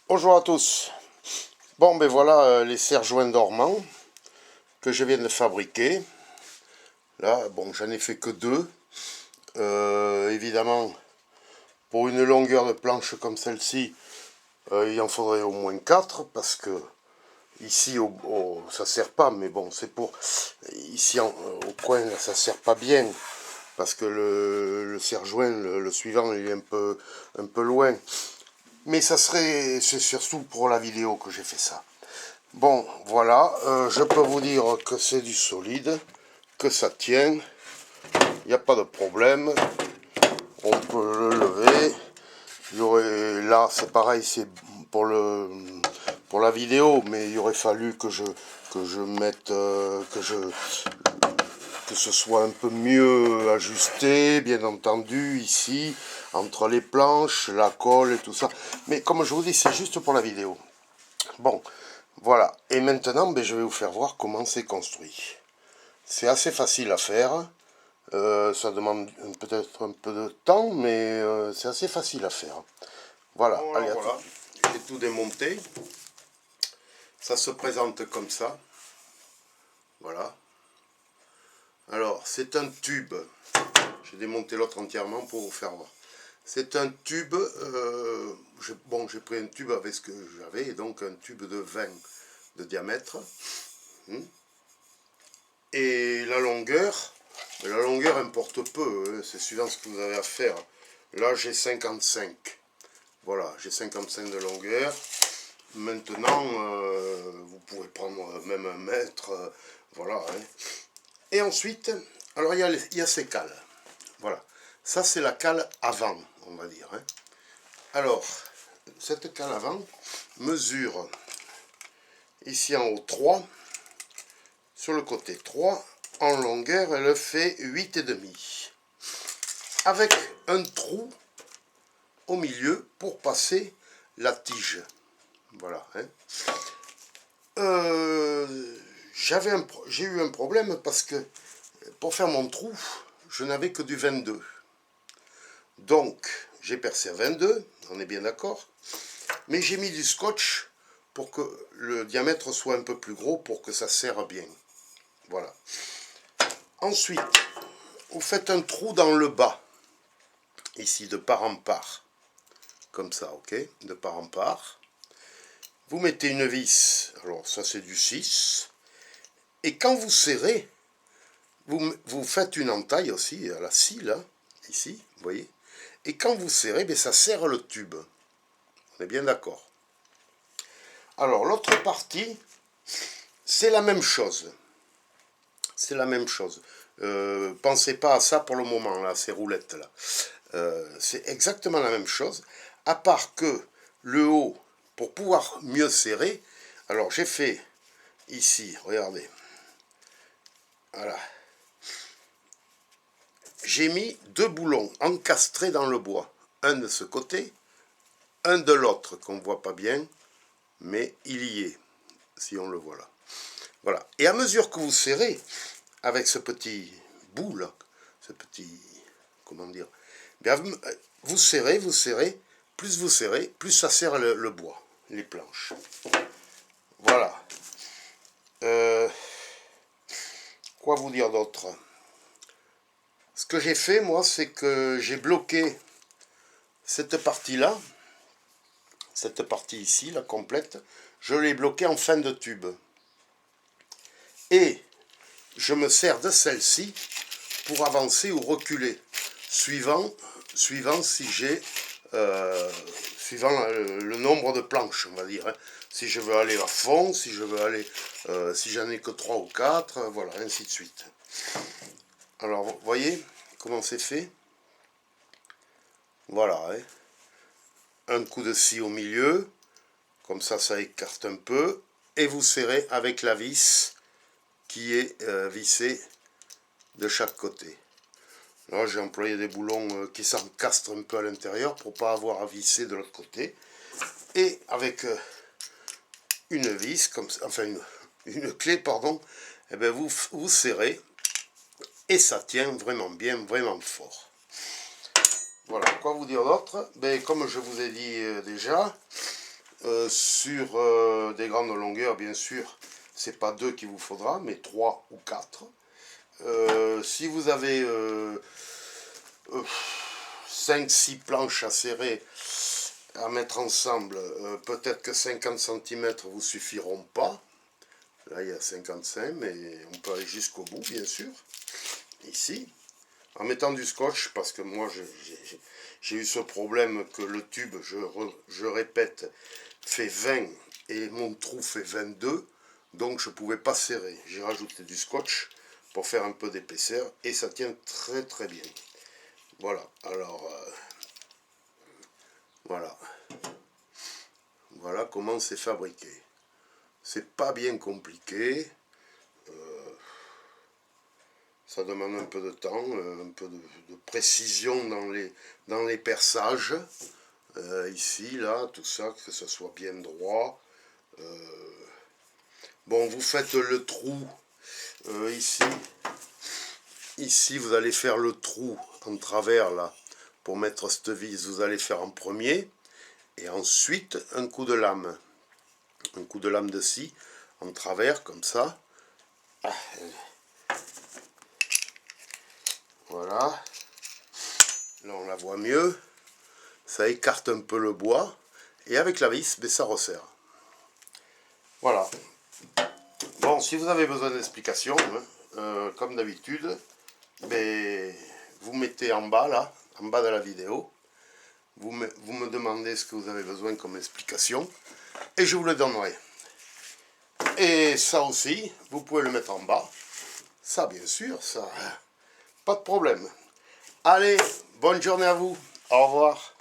Bonjour à tous. Bon ben voilà les serre-joints dormants que je viens de fabriquer. Là, bon, j'en ai fait que deux. Évidemment, pour une longueur de planche comme celle-ci, il en faudrait au moins 4 parce que ici ça sert pas, mais bon, c'est pour ici au coin là, ça sert pas bien parce que le serre-joint, le suivant, il est un peu loin. Mais c'est surtout pour la vidéo que j'ai fait ça. Bon, voilà, je peux vous dire que c'est du solide, que ça tient, il n'y a pas de problème, on peut le lever. Là, c'est pareil, c'est pour la vidéo, mais il aurait fallu que je mette, que ce soit un peu mieux ajusté, bien entendu, ici, entre les planches, la colle et tout ça. Mais comme je vous dis, c'est juste pour la vidéo. Bon, voilà. Et maintenant, ben, je vais vous faire voir comment c'est construit. C'est assez facile à faire. Ça demande peut-être un peu de temps, mais c'est assez facile à faire. Voilà, bon, allez, voilà. J'ai tout démonté. Ça se présente comme ça. Voilà. Alors, c'est un tube. J'ai démonté l'autre entièrement pour vous faire voir. C'est un tube. Bon, j'ai pris un tube avec ce que j'avais, donc un tube de 20 de diamètre. Et la longueur importe peu, c'est suivant ce que vous avez à faire. Là j'ai 55, voilà, j'ai 55 de longueur. Maintenant, vous pouvez prendre même un mètre, voilà. Hein. Et ensuite, alors il y a ces cales, voilà. Ça c'est la cale avant, on va dire. Hein. Alors, cette cale avant mesure ici en haut 3, sur le côté 3, en longueur elle fait 8,5. Avec un trou au milieu pour passer la tige. Voilà. Hein. J'ai eu un problème parce que pour faire mon trou, je n'avais que du 22. Donc, j'ai percé à 22, on est bien d'accord. Mais j'ai mis du scotch pour que le diamètre soit un peu plus gros pour que ça serre bien. Voilà. Ensuite, vous faites un trou dans le bas. Ici, de part en part. Comme ça, ok, de part en part. Vous mettez une vis, alors ça c'est du 6, et quand vous serrez, vous faites une entaille aussi à la scie, là, ici, vous voyez, et quand vous serrez, ben, ça serre le tube. On est bien d'accord. Alors l'autre partie, c'est la même chose. C'est la même chose. Pensez pas à ça pour le moment, là, ces roulettes-là. C'est exactement la même chose, à part que le haut, pour pouvoir mieux serrer, alors j'ai fait ici, regardez, voilà, j'ai mis 2 boulons encastrés dans le bois, un de ce côté, un de l'autre qu'on ne voit pas bien, mais il y est, si on le voit là. Voilà, et à mesure que vous serrez, avec ce petit bout là, ce petit, comment dire, bien, vous serrez, plus vous serrez, plus ça serre le bois, les planches. Voilà. Quoi vous dire d'autre? Ce que j'ai fait, moi, c'est que j'ai bloqué cette partie-là, cette partie ici, la complète, je l'ai bloquée en fin de tube. Et je me sers de celle-ci pour avancer ou reculer, suivant si j'ai, suivant le nombre de planches, on va dire. Hein. Si je veux aller à fond, si je veux aller, si j'en ai que 3 ou 4, voilà, ainsi de suite. Alors, vous voyez comment c'est fait? Voilà, hein. Un coup de scie au milieu, comme ça écarte un peu, et vous serrez avec la vis qui est vissée de chaque côté. Là, j'ai employé des boulons qui s'encastrent un peu à l'intérieur pour ne pas avoir à visser de l'autre côté. Et avec une vis, comme ça, enfin une clé, pardon, et bien vous serrez et ça tient vraiment bien, vraiment fort. Voilà, quoi vous dire d'autre? Ben, comme je vous ai dit déjà, sur des grandes longueurs, bien sûr, c'est pas 2 qu'il vous faudra, mais 3 ou 4. Si vous avez 5-6 planches à serrer, à mettre ensemble, peut-être que 50 cm vous suffiront pas. Là, il y a 55, mais on peut aller jusqu'au bout, bien sûr. Ici, en mettant du scotch, parce que moi, j'ai eu ce problème que le tube, je répète, fait 20 et mon trou fait 22, donc je ne pouvais pas serrer. J'ai rajouté du scotch pour faire un peu d'épaisseur et ça tient très très bien. Voilà, alors, voilà comment c'est fabriqué. C'est pas bien compliqué. Ça demande un peu de temps, un peu de précision dans les perçages. Ici, là, tout ça, que ce soit bien droit. Bon, vous faites le trou ici. Ici, vous allez faire le trou en travers, là, pour mettre cette vis. Vous allez faire en premier. Et ensuite, un coup de lame. Un coup de lame de scie, en travers, comme ça. Voilà. Là, on la voit mieux. Ça écarte un peu le bois. Et avec la vis, ben, ça resserre. Voilà. Bon, si vous avez besoin d'explications, comme d'habitude, ben, vous mettez en bas, là, en bas de la vidéo. Vous me demandez ce que vous avez besoin comme explication. Et je vous le donnerai. Et ça aussi, vous pouvez le mettre en bas. Ça, bien sûr, ça, pas de problème. Allez, bonne journée à vous. Au revoir.